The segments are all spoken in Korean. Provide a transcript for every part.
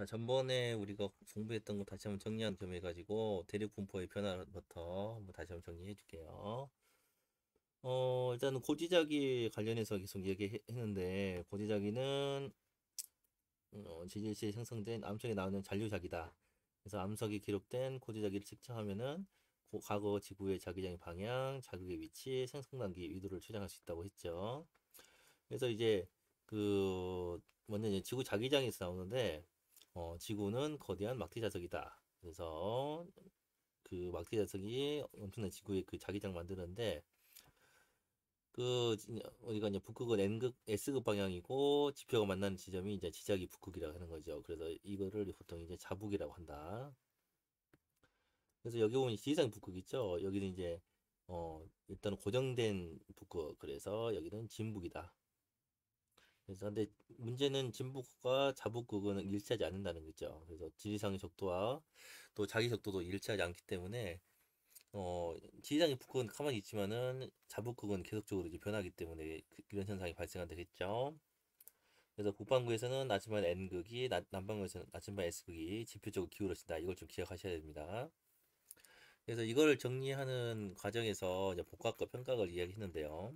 전번에 우리가 공부했던 거 다시 한번 정리한 점 해가지고 대륙 분포의 변화부터 한번 다시 한번 정리해 줄게요. 일단은 고지자기 관련해서 계속 얘기했는데, 고지자기는 지질시에 형성된 암석에 나오는 잔류자기다. 그래서 암석이 기록된 고지자기를 측정하면은 과거 지구의 자기장의 방향, 자극의 위치, 생성 단기, 위도를 추정할 수 있다고 했죠. 그래서 이제 먼저 이제 지구 자기장에서 나오는데, 지구는 거대한 막대 자석이다. 그래서 그 막대 자석이 엄청난 지구의 그 자기장 만드는데, 어디가 이제 북극은 N극, S극 방향이고 지표가 만나는 지점이 이제 지자기 북극이라고 하는 거죠. 그래서 이거를 보통 이제 자북이라고 한다. 그래서 여기 보면 지리산 북극 있죠. 여기는 이제 일단은 고정된 북극. 그래서 여기는 진북이다. 그래서 근데 문제는 진북과 자북극은 일치하지 않는다는 거죠. 그래서 지리상의 적도와 또 자기 적도도 일치하지 않기 때문에 어 지리상의 북극은 가만히 있지만은 자북극은 계속적으로 이제 변하기 때문에 이런 현상이 발생한다 했죠. 그래서 북반구에서는 나침반 N극이 남반구에서는 나침반 S극이 지표적으로 기울어진다. 이걸 좀 기억하셔야 됩니다. 그래서 이걸 정리하는 과정에서 이제 복각과 편각을 이야기했는데요.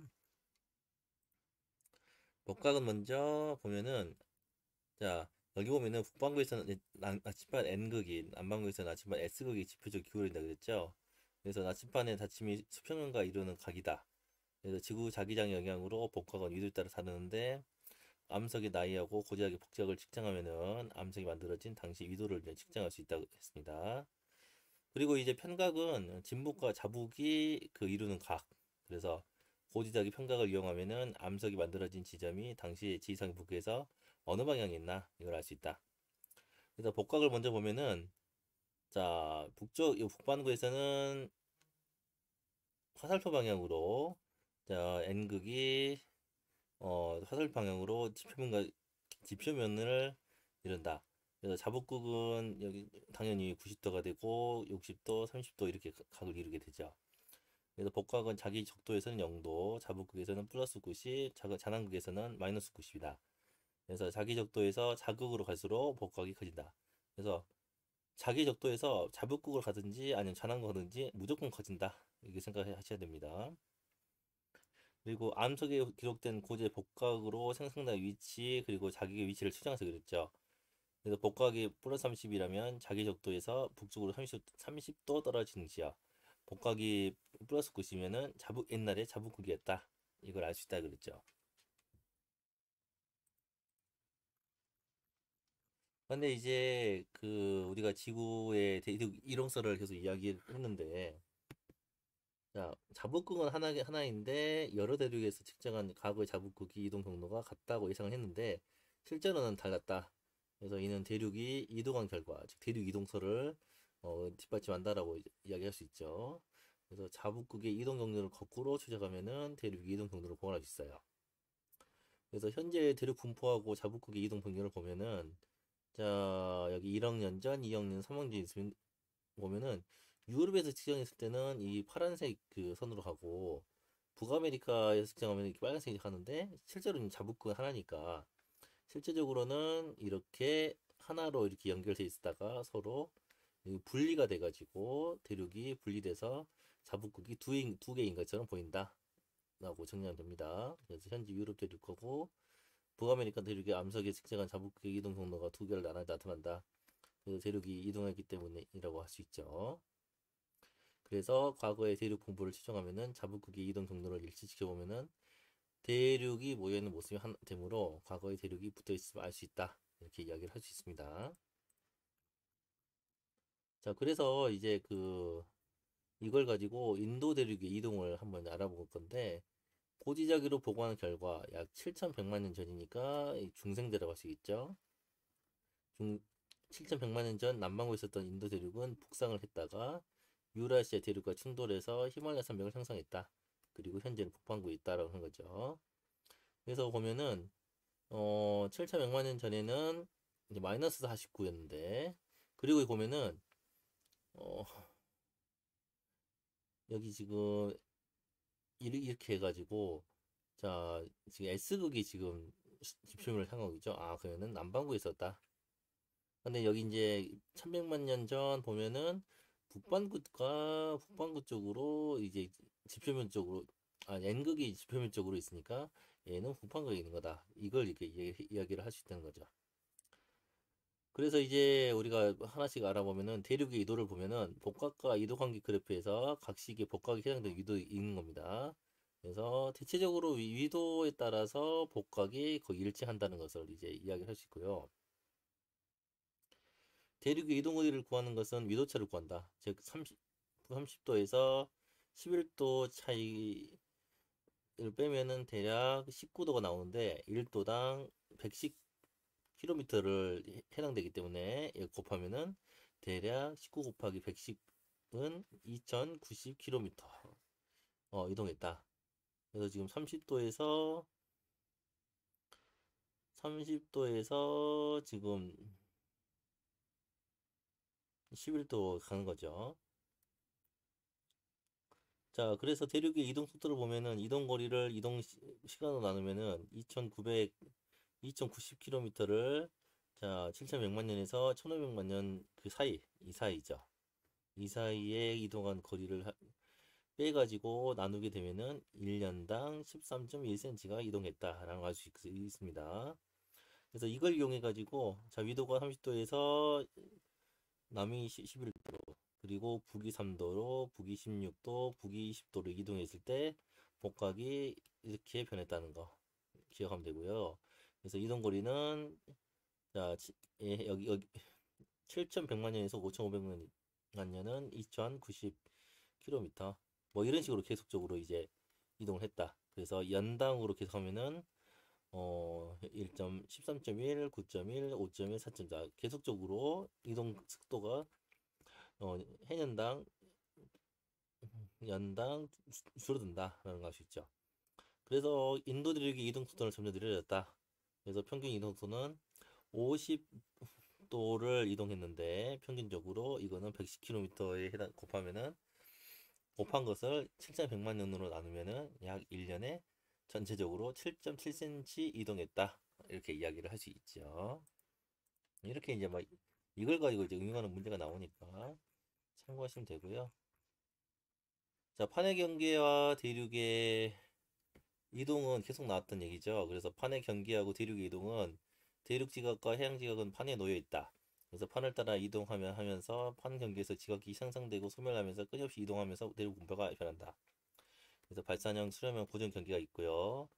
복각은 먼저 보면은 자, 여기 보면은 북반구에서는 나침반 N극이, 남반구에서는 나침반 S극이 지표적 기울어진다 그랬죠? 그래서 나침반의 닫힘이 수평면과 이루는 각이다. 그래서 지구 자기장 영향으로 복각은 위도에 따라 다르는데 암석의 나이하고 고지락의 폭작을 측정하면은 암석이 만들어진 당시 위도를 이제 측정할 수 있다고 했습니다. 그리고 이제 편각은 진북과 자북이 이루는 각. 그래서 고지락의 편각을 이용하면은 암석이 만들어진 지점이 당시 지상 북에서 어느 방향에 있나 이걸 알 수 있다. 그래서 복각을 먼저 보면은 자 이 북반구에서는 화살표 방향으로 자 N극이 화살표 방향으로 지표면을 이룬다. 그래서 자북극은 여기 당연히 90도가 되고 60도, 30도 이렇게 각을 이루게 되죠. 그래서 복각은 자기 적도에서는 0도, 자북극에서는 플러스 90, 잔한극에서는 마이너스 90이다. 그래서 자기 적도에서 자극으로 갈수록 복각이 커진다. 그래서 자기 적도에서 자북극을 가든지 아니면 좌남극 가든지 무조건 커진다. 이렇게 생각하셔야 됩니다. 그리고 암석에 기록된 고지의 복각으로 생성된 위치 그리고 자기의 위치를 측정해서 그랬죠. 그래서 복각이 플러스 30이라면 자기 적도에서 북쪽으로 30도 떨어지는 지역. 복각이 플러스 90이면은 옛날에 자북극이었다. 이걸 알 수 있다 그랬죠. 근데 이제 우리가 지구의 대륙 이동설을 계속 이야기했는데 자, 자북극은 하나인데 여러 대륙에서 측정한 과거의 자북극이 이동 경로가 같다고 예상을 했는데 실제로는 달랐다. 그래서 이는 대륙이 이동한 결과, 즉 대륙 이동설을 뒷받침한다라고 이야기할 수 있죠. 그래서 자북극의 이동 경로를 거꾸로 추적하면은 대륙 이동 경로를 보관할 수 있어요. 그래서 현재 대륙 분포하고 자북극의 이동 경로를 보면은 자 여기 1억 년 전, 2억 년, 3억 년 있으면 보면은 유럽에서 측정했을 때는 이 파란색 선으로 가고 북아메리카에서 측정하면 이렇게 빨간색이 가는데 실제로는 자북극 하나니까 실제적으로는 이렇게 하나로 이렇게 연결돼 있다가 서로 분리가 돼가지고 대륙이 분리돼서 자북극이 두 개인 것처럼 보인다 라고 정리하면 됩니다. 그래서 현재 유럽 대륙하고 북아메리카 대륙의 암석에 측정한 자북극 이동 경로가 두 개를 나타난다. 그래서 대륙이 이동했기 때문이라고 할 수 있죠. 그래서 과거의 대륙 분포를 추정하면은 자북극의 이동 경로를 일치시켜 보면은 대륙이 모여 있는 모습이 한 되므로 과거의 대륙이 붙어 있음을 알 수 있다. 이렇게 이야기를 할 수 있습니다. 자, 그래서 이제 이걸 가지고 인도 대륙의 이동을 한번 알아볼 건데 고지자기로 보고한 결과 약 7,100만 년 전이니까 중생대라고 할 수 있죠. 중 7,100만 년 전 남반구에 있었던 인도 대륙은 북상을 했다가 유라시아 대륙과 충돌해서 히말라야 산맥을 형성했다. 그리고 현재는 북반구에 있다라고 하는 거죠. 그래서 보면은 7,100만 년 전에는 이제 마이너스 49였는데 그리고 보면은 어, 여기 지금 이렇게 해가지고 자 지금 S극이 지금 지표면을 향하고 있죠. 아 그러면은 남반구에 있었다. 근데 여기 이제 1100만 년 전 보면은 북반구 쪽으로 이제 지표면 쪽으로, N극이 지표면 쪽으로 있으니까 얘는 북반구에 있는 거다. 이걸 이렇게 이야기를 할 수 있다는 거죠. 그래서 이제 우리가 하나씩 알아보면은 대륙의 이도를 보면은 복각과 이도관계 그래프에서 각 시기에 복각에 해당되는 위도 있는 겁니다. 그래서 대체적으로 위도에 따라서 복각이 거의 일치한다는 것을 이제 이야기를 할 수 있고요. 대륙의 이동 거리를 구하는 것은 위도차를 구한다. 즉 30도에서 11도 차이를 빼면은 대략 19도가 나오는데 1도당 110km를 해당되기 때문에 이거 곱하면은 대략 19 곱하기 110은 2090km 이동했다. 그래서 지금 30도에서 지금 11도 가는 거죠. 자, 그래서 대륙의 이동 속도를 보면은 이동 거리를 이동 시간으로 나누면은 2090km를 자, 7100만 년에서 1500만 년 그 사이, 이 사이죠. 이 사이에 이동한 거리를 빼가지고 나누게 되면은 1년당 13.1cm가 이동했다라는 걸 알 수 있습니다. 그래서 이걸 이용해 가지고 자, 위도가 30도에서 남이 11도, 그리고 북위 3도로 북위 16도, 북위 20도로 이동했을 때 복각이 이렇게 변했다는 거 기억하면 되고요. 그래서 이동 거리는 자, 여기 7,100만 년에서 5,500만 년은 2,090km. 뭐 이런 식으로 계속적으로 이제 이동을 했다. 그래서 연당으로 계속하면은 1.13.1, 9.1, 5.1, 4.4 계속적으로 이동 속도가 해년당 연당 줄어든다라는 걸 알 수 있죠. 그래서 인도 대륙의 이동 속도는 점점 느려졌다. 그래서 평균 이동 속도는 50도를 이동했는데 평균적으로 이거는 110km에 곱하면은 곱한 것을 7,100만 년으로 나누면은 약 1년에 전체적으로 7.7cm 이동했다. 이렇게 이야기를 할 수 있죠. 이렇게 이제 막 이걸 가지고 이제 응용하는 문제가 나오니까 참고하시면 되고요. 자, 판의 경계와 대륙의 이동은 계속 나왔던 얘기죠. 그래서 판의 경계하고 대륙의 이동은 대륙 지각과 해양 지각은 판에 놓여 있다. 그래서 판을 따라 이동하면서 판 경계에서 지각이 상상되고 소멸하면서 끊임없이 이동하면서 대륙 분포가 변한다. 그래서 발산형, 수렴형, 보존 경계가 있고요.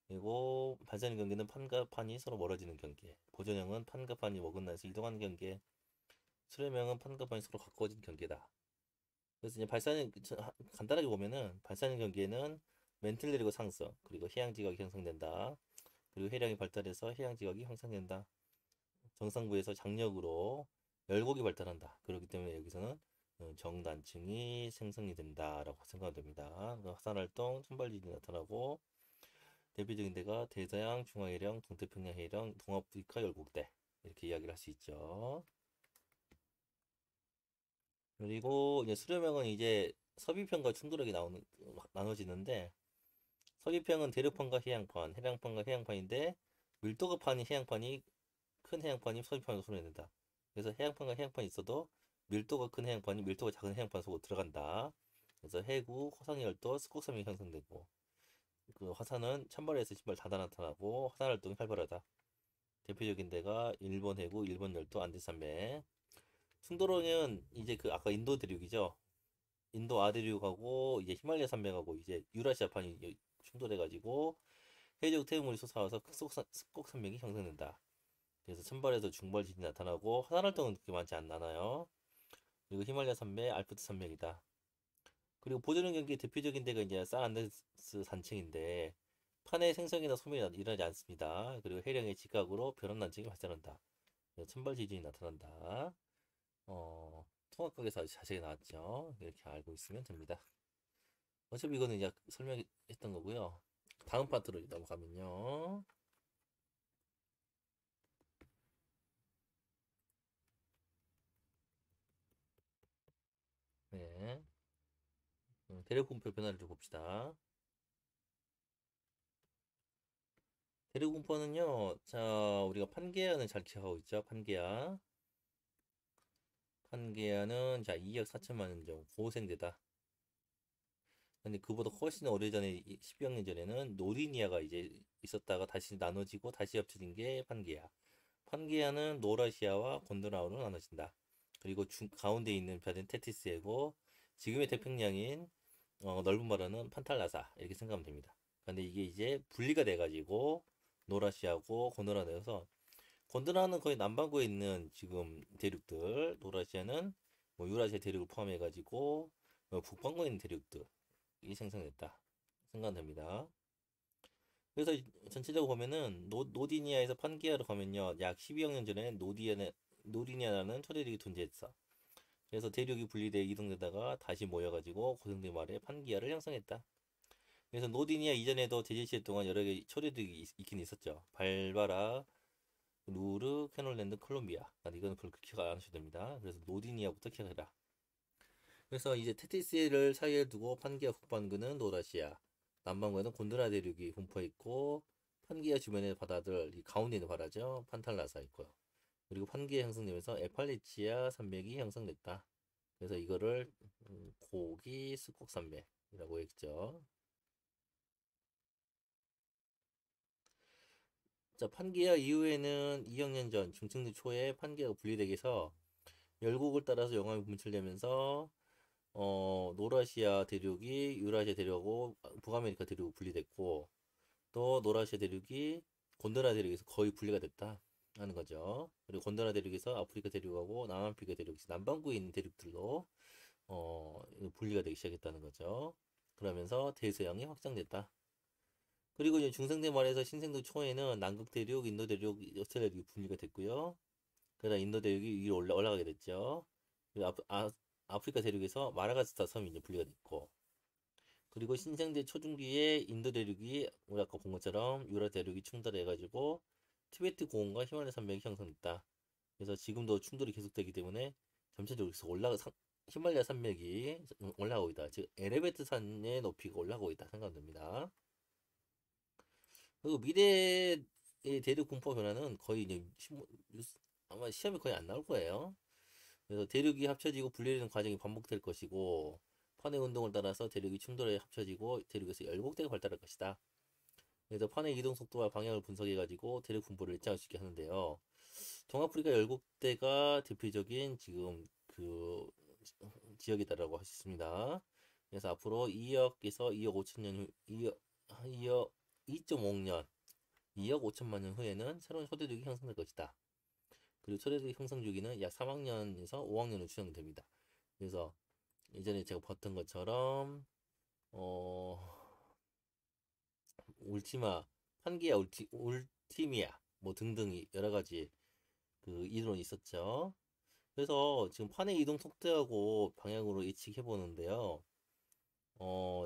그리고 발산형 경계는 판과 판이 서로 멀어지는 경계. 보존형은 판과 판이 어긋나서 이동하는 경계. 수렴형은 판과 판이 서로 가까워진 경계다. 그래서 이제 간단하게 보면은 발산형 경계는 멘틀 내리고 상승, 그리고 해양 지각이 형성된다. 그리고 해량이 발달해서 해양 지각이 형성된다. 정상부에서 장력으로 열곡이 발달한다. 그렇기 때문에 여기서는 정단층이 생성이 된다라고 생각하면 됩니다. 화산활동, 천발지진이 나타나고 대표적인 데가 대서양, 중화해령, 동태평양 해령, 동아프리카 열곡대 이렇게 이야기를 할 수 있죠. 그리고 이제 수렴형은 이제 서비평과 충돌하게 나눠지는데 서기평은 대륙판과 해양판, 해양판과 해양판인데 밀도가 판이 해양판이 큰 해양판이 서기판으로 손해낸다. 그래서 해양판과 해양판이 있어도 밀도가 큰 해양판이 밀도가 작은 해양판 속으로 들어간다. 그래서 해구, 화산의 열도, 스곡섬이 형성되고 그 화산은 찬발에서 신발 다다 나타나고 화산 활동이 활발하다. 대표적인 데가 일본 해구, 일본 열도, 안데산맥. 충돌원은 이제 그 아까 인도 대륙이죠. 인도 아대륙하고 이제 히말라야 산맥하고 이제 유라시아판이 충돌해가지고 해적 태우물이 솟아와서 흑곡산맥이 형성된다. 그래서 천발에서 중발 지진이 나타나고 화산 활동은 그렇게 많지 않나요? 그리고 히말라야 산맥, 알프스 산맥이다. 그리고 보존형 경기의 대표적인 데가 이제 산안데스 산층인데 판의 생성이나 소멸이 일어나지 않습니다. 그리고 해령의 직각으로 변원 난층이 발생한다. 천발 지진이 나타난다. 통합각에서 아주 자세히 나왔죠. 이렇게 알고 있으면 됩니다. 어차피 이거는 이제 설명했던 거고요. 다음 파트로 넘어가면요. 네. 대륙분포 변화를 좀 봅시다. 대륙분포는요, 자, 우리가 판게아는 잘 기억하고 있죠. 판게아. 판게아는 자 2억 4천만 원 정도 고생되다. 근데 그보다 훨씬 오래전에 10여 년 전에는 노리니아가 이제 있었다가 다시 나눠지고 다시 합쳐진 게 판게아. 판게아는 노라시아와 곤드라우로 나눠진다. 그리고 가운데 있는 별은 테티스이고 지금의 태평양인 넓은 바다는 판탈라사 이렇게 생각하면 됩니다. 근데 이게 이제 분리가 돼가지고 노라시아고 곤드라 되어서 곤드라는 거의 남반구에 있는 지금 대륙들, 노라시아는 뭐 유라시아 대륙을 포함해가지고 북반구에 있는 대륙들이 생성됐다 생각됩니다. 그래서 전체적으로 보면은 노디니아에서 판게아로 가면요 약 12억 년 전에 노디니아라는 초대륙이 존재했어. 그래서 대륙이 분리돼 이동되다가 다시 모여가지고 고생된 말에 판기아를 형성했다. 그래서 노디니아 이전에도 대제시대 동안 여러 개 초대들이 있긴 있었죠. 발바라, 루르, 캐놀랜드, 콜롬비아. 근데 이거는 별로 그렇게 안 하셔도 됩니다. 그래서 노디니아부터 기억해라. 그래서 이제 테티스를 사이에 두고 판기아 북반구는 노라시아, 남반구에는 곤드라 대륙이 분포해 있고 판기아 주변의 바다들, 이 가운데 있는 바다죠. 판탈라사 있고요. 그리고 판기아 형성되면서 에팔리치아 산맥이 형성됐다. 그래서 이거를 고기 스콕 산맥이라고 했죠. 자, 판기아 이후에는 2억 년 전 중층 초에 판기아가 분리되기 위해서 열국을 따라서 영함이 분출되면서 노라시아 대륙이 유라시아 대륙하고 북아메리카 대륙으로 분리됐고 또 노라시아 대륙이 곤드라 대륙에서 거의 분리가 됐다 하는 거죠. 그리고 곤드라 대륙에서 아프리카 대륙하고 남아프리카 대륙, 남반구에 있는 대륙들로 분리가 되기 시작했다는 거죠. 그러면서 대서양이 확장됐다. 그리고 이제 중생대 말에서 신생도 초에는 남극 대륙, 인도 대륙, 오스트레일리아 대륙이 분리가 됐고요. 그러다 인도 대륙이 위로 올라가게 됐죠. 그리고 아프리카 대륙에서 마라가스타 섬이 이제 분리가 됐고, 그리고 신생대 초중기에 인도 대륙이 우리 아까 본 것처럼 유라 대륙이 충돌해가지고 티베트 고원과 히말라야 산맥이 형성됐다. 그래서 지금도 충돌이 계속되기 때문에 점차적으로 히말라야 산맥이 올라가고 있다. 즉 에레베트 산의 높이가 올라가고 있다 생각됩니다. 그리고 미래의 대륙 분포 변화는 거의 이제 아마 시험에 거의 안 나올 거예요. 그래서 대륙이 합쳐지고 분리되는 과정이 반복될 것이고 판의 운동을 따라서 대륙이 충돌해 합쳐지고 대륙에서 열곡대가 발달할 것이다. 그래서 판의 이동 속도와 방향을 분석해가지고 대륙 분포를 예측할 수 있게 하는데요. 동아프리카 열곡대가 대표적인 지금 그 지역이다라고 할 수 있습니다. 그래서 앞으로 2억에서 2억 5천 년 후, 2억 2.5년 2억 5천만 년 후에는 새로운 초대륙이 형성될 것이다. 그리고 초대륙 형성 주기는 약 3학년에서 5학년으로 추정됩니다. 그래서 예전에 제가 봤던 것처럼 어 울티마, 판기아 울티미아 뭐 등등 여러 가지 그 이론이 있었죠. 그래서 지금 판의 이동 속도하고 방향으로 예측해 보는데요.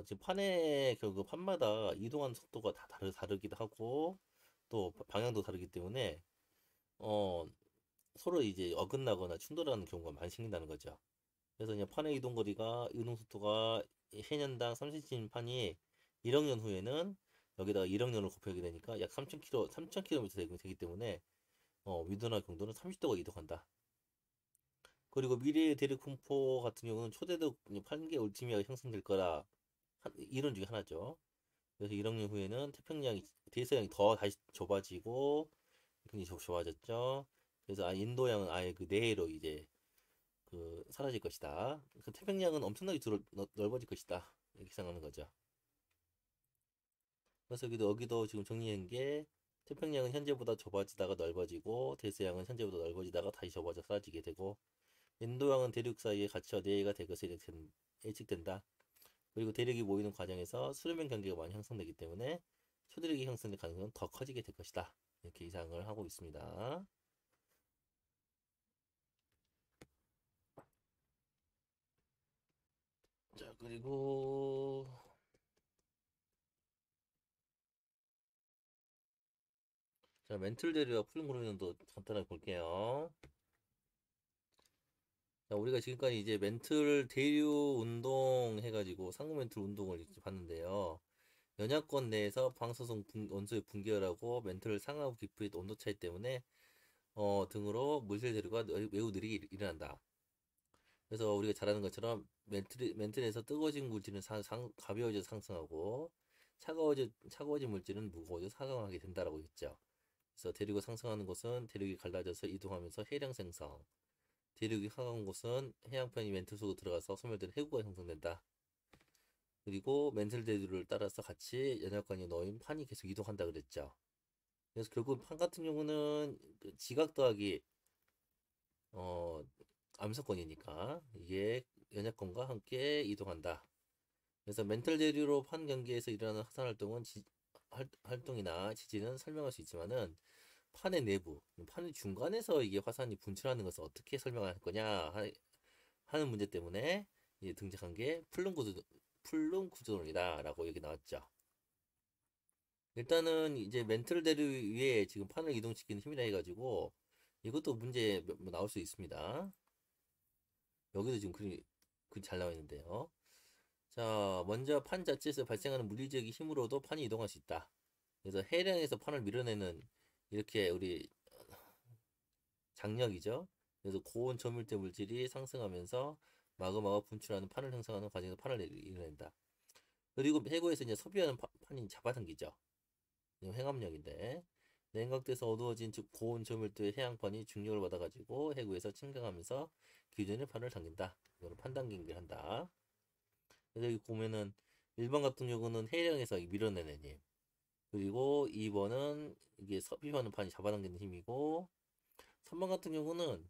지금 판의 결국 판마다 이동하는 속도가 다 다르기도 하고 또 방향도 다르기 때문에 어 서로 이제 어긋나거나 충돌하는 경우가 많이 생긴다는 거죠. 그래서 그냥 판의 이동 거리가 이동 속도가 해년당 30진 판이 1억 년 후에는 여기다가 1억 년을 곱하게 되니까 약 3,000km 되기 때문에 위도나 경도는 30도가 이동한다. 그리고 미래의 대륙 분포 같은 경우는 초대륙 8개 울티미아가 형성될 거라 이론 중에 하나죠. 그래서 1억 년 후에는 태평양이 대서양이 더 다시 좁아지고 굉장히 좁아졌죠. 그래서 인도양은 아예 그 내로 이제 그 사라질 것이다. 그 태평양은 엄청나게 넓어질 것이다. 이렇게 생각하는 거죠. 그래서 여기도 지금 정리한 게 태평양은 현재보다 좁아지다가 넓어지고 대서양은 현재보다 넓어지다가 다시 좁아져 사라지게 되고 인도양은 대륙 사이에 갇혀 내해가 될 것이 예측된다. 그리고 대륙이 모이는 과정에서 수르면 경계가 많이 형성되기 때문에 초대륙이 형성될 가능성은 더 커지게 될 것이다. 이렇게 예상을 하고 있습니다. 자, 그리고 자, 멘틀 대류와 풀링 그루전도 간단하게 볼게요. 자, 우리가 지금까지 이제 멘틀 대류 운동 해가지고 상호 멘틀 운동을 이렇게 봤는데요. 연약권 내에서 방사성 원소의 분결하고 멘틀 상하부 깊이의 온도 차이 때문에 등으로 물질 대류가 매우 느리게 일어난다. 그래서 우리가 잘 아는 것처럼 멘틀에서 뜨거워진 물질은 가벼워져 상승하고 차가워진 물질은 무거워져 하강하게 된다라고 했죠. 그래서 대륙이 상승하는 곳은 대륙이 갈라져서 이동하면서 해량 생성, 대륙이 하강한 곳은 해양편이 멘틀 속으로 들어가서 소멸된 해구가 형성된다. 그리고 멘틀 대류를 따라서 같이 연약관이 놓인 판이 계속 이동한다 그랬죠. 그래서 결국 판 같은 경우는 그 지각 더하기 어 암석권이니까 이게 연약권과 함께 이동한다. 그래서 멘털 대류로 판 경기에서 일어나는 화산 활동은 활동이나 지진은 설명할 수 있지만은 판의 내부, 판의 중간에서 이게 화산이 분출하는 것을 어떻게 설명할 거냐 하는 문제 때문에 이제 등장한 게 풀룸 구조론이다라고 여기 나왔죠. 일단은 이제 멘틀 대류 위에 지금 판을 이동시키는 힘이라 해가지고 이것도 문제 뭐 나올 수 있습니다. 여기도 지금 그림 잘 나와 있는데요. 자, 먼저 판 자체에서 발생하는 물리적인 힘으로도 판이 이동할 수 있다. 그래서 해량에서 판을 밀어내는 이렇게 우리 장력이죠. 그래서 고온 저밀도 물질이 상승하면서 마그마가 분출하는 판을 형성하는 과정에서 판을 이뤄낸다. 그리고 해구에서 이제 섭유하는 판이 잡아당기죠. 행압력인데 냉각돼서 어두워진 즉 고온 저밀도의 해양판이 중력을 받아가지고 해구에서 침강하면서 기존의 판을 당긴다. 이거를 판당기를 한다. 그래서 여기 보면은 1번 같은 경우는 해량에서 밀어내는 힘. 그리고 2번은 이게 섭입하는 판이 잡아당기는 힘이고 3번 같은 경우는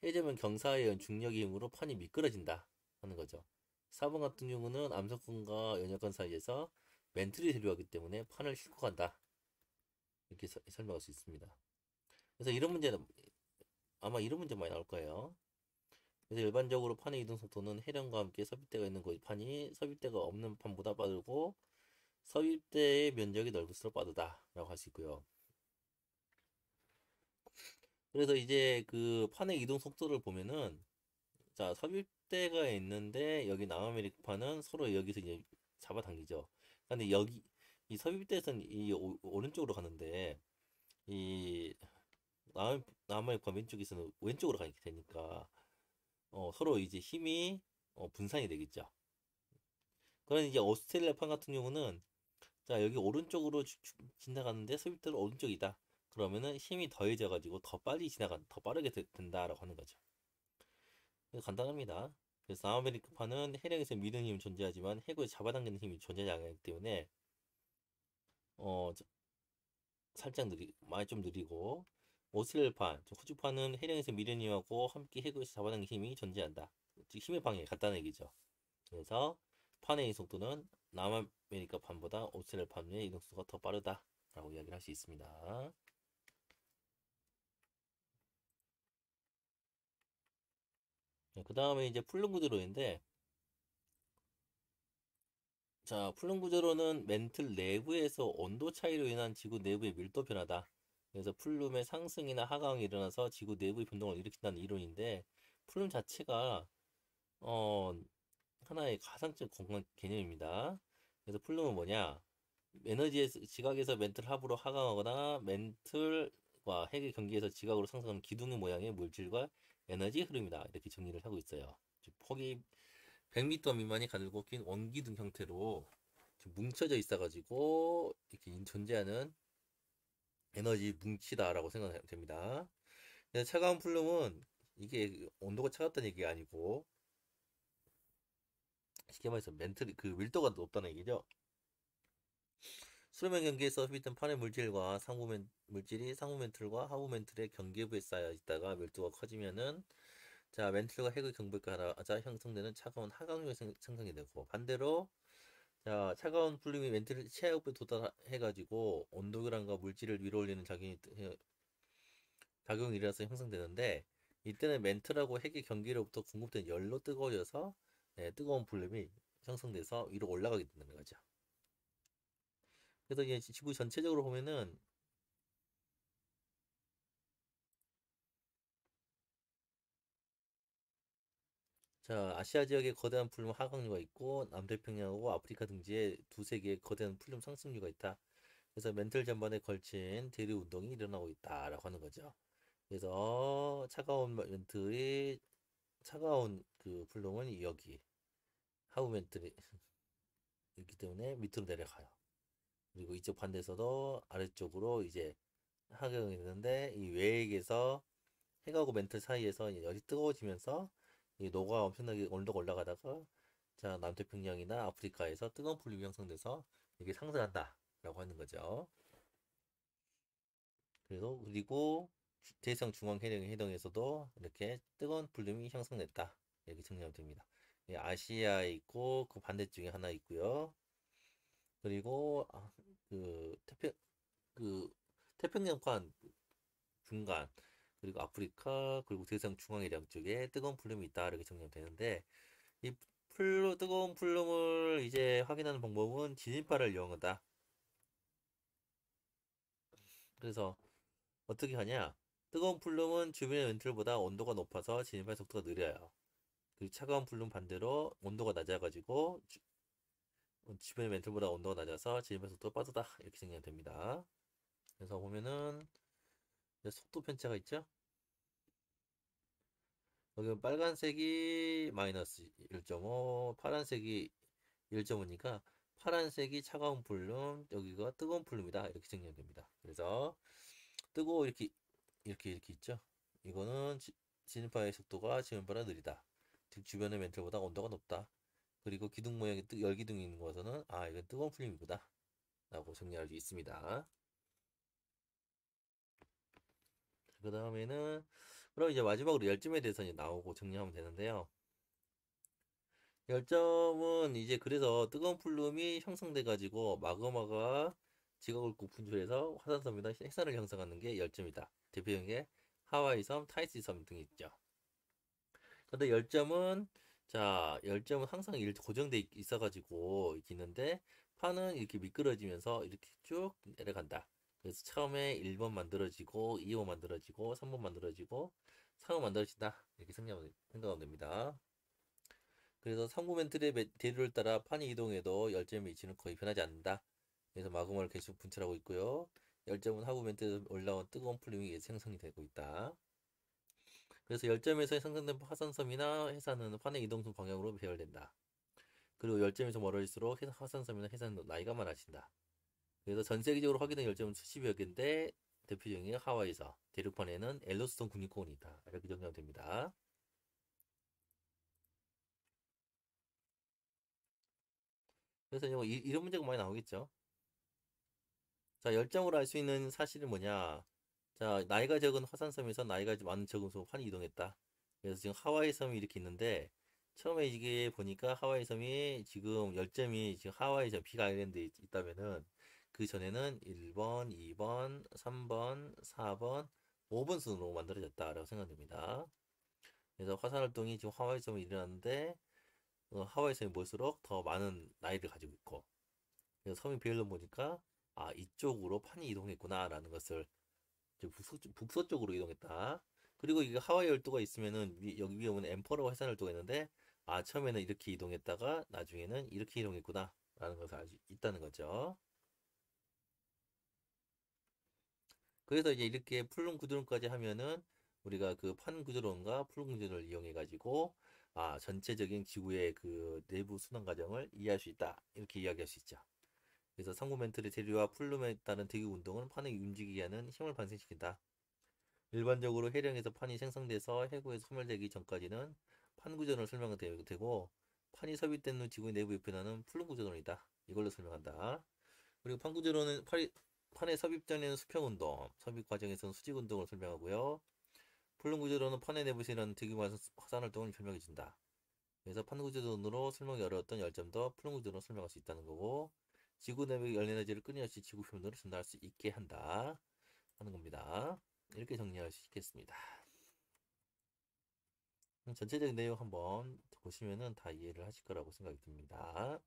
해제면 경사에 의한 중력의 힘으로 판이 미끄러진다 하는 거죠. 4번 같은 경우는 암석권과 연약권 사이에서 멘틀이 대류하기 때문에 판을 싣고 간다. 이렇게 설명할 수 있습니다. 그래서 이런 문제는 아마 이런 문제 많이 나올 거예요. 그래서 일반적으로 판의 이동 속도는 해량과 함께 섭입대가 있는 곳 판이 섭입대가 없는 판보다 빠르고 섭입대의 면적이 넓을수록 빠르다라고 할 수 있고요. 그래서 이제 그 판의 이동 속도를 보면은 자 섭입대가 있는데 여기 남아메리카판은 서로 여기서 이제 잡아당기죠. 근데 여기 이 섭입대에서는 이 오른쪽으로 가는데 이 남아메리카 왼쪽에서는 왼쪽으로 가게 되니까 서로 이제 힘이 분산이 되겠죠. 그런 이제 오스트레일리아판 같은 경우는 자 여기 오른쪽으로 지나가는데 섭입대는 오른쪽이다. 그러면은 힘이 더해져가지고 더 빠르게 된다라고 하는 거죠. 간단합니다. 그래서 남아메리카판은 해령에서 미는 힘이 존재하지만 해구에 잡아당기는 힘이 존재하지 않기 때문에 어 살짝 많이 좀 느리고 오스트레일판, 호주판은 해령에서 미는 힘하고 함께 해구에서 잡아당기는 힘이 존재한다. 즉 힘의 방해 같다는 얘기죠. 그래서 판의 이속도는 남아메리카 판보다 오스트레일리아 판의 이동속도가 더 빠르다라고 이야기를 할 수 있습니다. 그 다음에 이제 플룸 구조로인데 자, 플룸 구조로는 멘틀 내부에서 온도 차이로 인한 지구 내부의 밀도 변화다. 그래서 플룸의 상승이나 하강이 일어나서 지구 내부의 변동을 일으킨다는 이론인데 플룸 자체가 어, 하나의 가상적 공간 개념입니다. 그래서 플룸은 뭐냐? 에너지에서 지각에서 멘틀 하부로 하강하거나 멘틀과 핵의 경계에서 지각으로 상승하는 기둥의 모양의 물질과 에너지 흐름이다. 이렇게 정리를 하고 있어요. 즉 폭이 100m 미만이 가늘고 긴 원기둥 형태로 뭉쳐져 있어가지고 이렇게 존재하는 에너지 뭉치다라고 생각하면 됩니다. 근데 차가운 플룸은 이게 온도가 차갑다는 얘기가 아니고 쉽게 말해서 멘틀이 그 밀도가 높다는 얘기죠. 수로명 경계에서 흡입된 판의 물질과 물질이 상부 멘틀과 하부 멘틀의 경계부에 쌓여 있다가 밀도가 커지면은 자 멘틀과 핵의 경부에 가자 형성되는 차가운 하강력이 생성이 되고 반대로 자 차가운 플룸이 멘틀 최하부에 도달해가지고 온도계량과 물질을 위로 올리는 작용이 일어나서 형성되는데 이때는 멘틀하고 핵의 경계로부터 공급된 열로 뜨거워져서 뜨거운 플룸이 형성돼서 위로 올라가게 된다는 거죠. 그래서 이제 지구 전체적으로 보면은 자, 아시아 지역에 거대한 풀림 하강류가 있고 남태평양하고 아프리카 등지에 두세 개의 거대한 풀림 상승류가 있다. 그래서 멘틀 전반에 걸친 대류 운동이 일어나고 있다라고 하는 거죠. 그래서 차가운 멘틀이 차가운 그 플룸은 여기 하우멘틀이 있기 때문에 밑으로 내려가요. 그리고 이쪽 반대에서도 아래쪽으로 이제 하경이 되는데 이 외액에서 해가고 멘틀 사이에서 열이 뜨거워지면서 이 노가 엄청나게 온도가 올라가다가 자 남태평양이나 아프리카에서 뜨거운 풀림이 형성돼서 이게 상승한다라고 하는 거죠. 그리고 대성 중앙 해령에서도 이렇게 뜨거운 풀림이 형성됐다 이렇게 정리하면 됩니다. 예, 아시아에 있고 그 반대쪽에 하나 있고요. 그리고 그 태평양판 중간 그리고 아프리카 그리고 대성 중앙해령 쪽에 뜨거운 풀림이 있다 이렇게 정리하면 되는데 이 뜨거운 플룸을 이제 확인하는 방법은 진입파를 이용한다. 그래서 어떻게 하냐? 뜨거운 플룸은 주변의 웬틀보다 온도가 높아서 진입할 속도가 느려요. 그리고 차가운 플룸 반대로 온도가 낮아가지고 주변의 웬틀보다 온도가 낮아서 진입할 속도가 빠르다. 이렇게 생각하면 됩니다. 그래서 보면은 속도 편차가 있죠? 여기 빨간색이 마이너스 1.5, 파란색이 1.5니까 파란색이 차가운 풀룸, 여기가 뜨거운 풀룸이다. 이렇게 정리하면 됩니다. 그래서 뜨거워 이렇게 있죠. 이거는 진입파의 속도가 지면보다 느리다. 즉 주변의 멘틀보다 온도가 높다. 그리고 기둥 모양의 열기둥이 있는 것은 아 이건 뜨거운 풀림이구나 라고 정리할 수 있습니다. 그 다음에는 그럼 이제 마지막으로 열점에 대해서 이제 나오고 정리하면 되는데요. 열점은 이제 그래서 뜨거운 풀룸이 형성돼 가지고 마그마가 지각을 분출해서 화산섬이나 핵산을 형성하는 게 열점이다. 대표적인 게 하와이 섬, 타이시 섬 등이 있죠. 근데 열점은 항상 이렇게 고정돼 있어 가지고 있는데 판은 이렇게 미끄러지면서 이렇게 쭉 내려간다. 그래서 처음에 1번 만들어지고 2번 만들어지고 3번 만들어지고 4번 만들어진다. 이렇게 생각하면 됩니다. 그래서 상부멘틀의 대류를 따라 판이 이동해도 열점의 위치는 거의 변하지 않는다. 그래서 마그마를 계속 분출하고 있고요. 열점은 하부멘틀에서 올라온 뜨거운 풀림이 계속 생성이 되고 있다. 그래서 열점에서 생성된 화산섬이나 해산은 판의 이동성 방향으로 배열된다. 그리고 열점에서 멀어질수록 화산섬이나 해산은 나이가 많아진다. 그래서 전 세계적으로 확인된 열점은 수십여 개인데 대표적인 게 하와이서 대륙판에는 엘로스톤 국립공원이 있다. 이렇게 정리하면 됩니다. 그래서 뭐 이런 문제가 많이 나오겠죠. 자, 열정으로 알 수 있는 사실은 뭐냐? 자, 나이가 적은 화산섬에서 나이가 많은 적은 섬이 이동했다. 그래서 지금 하와이 섬이 이렇게 있는데 처음에 이게 보니까 하와이 섬이 지금 열점이 지금 하와이 섬 빅 아일랜드에 있다면은 그 전에는 1번, 2번, 3번, 4번, 5번 순으로 만들어졌다라고 생각됩니다. 그래서 화산 활동이 지금 하와이 섬에 일어났는데 하와이 섬이 볼수록 더 많은 나이를 가지고 있고 그래서 섬이 비엘로 보니까 아 이쪽으로 판이 이동했구나라는 것을 북서쪽으로 이동했다. 그리고 이게 하와이 열도가 있으면은 여기 위에 오는 엠퍼러 해산 열도가 있는데 아 처음에는 이렇게 이동했다가 나중에는 이렇게 이동했구나라는 것을 알 수 있다는 거죠. 그래서 이제 이렇게 풀룸 구조론까지 하면은 우리가 그 판 구조론과 풀룸 구조론을 이용해 가지고 아 전체적인 지구의 그 내부 순환 과정을 이해할 수 있다 이렇게 이야기할 수 있죠. 그래서 상부멘틀의 재료와 플룸에 따른 대기 운동은 판을 움직이게 하는 힘을 발생시킨다. 일반적으로 해령에서 판이 생성돼서 해구에서 소멸되기 전까지는 판 구조를 설명되고 판이 섭입된 후 지구의 내부에 변하는 플룸 구조론이다. 이걸로 설명한다. 그리고 판 구조론은 판의 섭입 전에는 수평 운동, 섭입 과정에서는 수직 운동을 설명하고요. 플룸 구조론은 판의 내부에서 일어나는 대기 화산 활동을 설명해 준다. 그래서 판 구조론으로 설명이 어려웠던 열점도 플룸 구조론으로 설명할 수 있다는 거고 지구 내부의 열 에너지를 끊임없이 지구 표면으로 전달할 수 있게 한다 하는 겁니다. 이렇게 정리할 수 있겠습니다. 전체적인 내용 한번 보시면은 다 이해를 하실 거라고 생각이 듭니다.